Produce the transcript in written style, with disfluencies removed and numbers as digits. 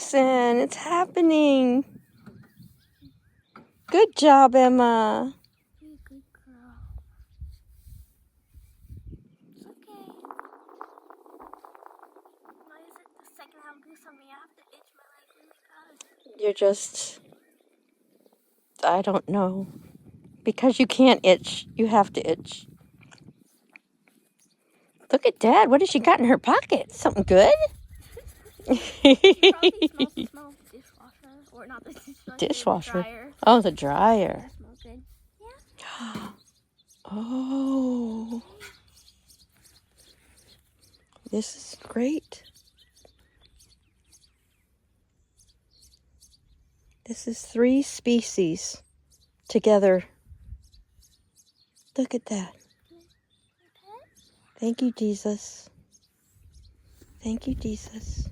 Allison, it's happening. Good job, Emma. You're a good girl. It's okay. Why is it the second how goose on me? I have to itch my leg really bad. You're just, I don't know. Because you can't itch, you have to itch. Look at Dad. What has she got in her pocket? Something good? She probably smells the smell of the dishwasher. Or not the dishwasher. Dishwasher. The dryer. Oh, the dryer. It smells good. Yeah. Oh. This is great. This is 3 species together. Look at that. Thank you, Jesus. Thank you, Jesus.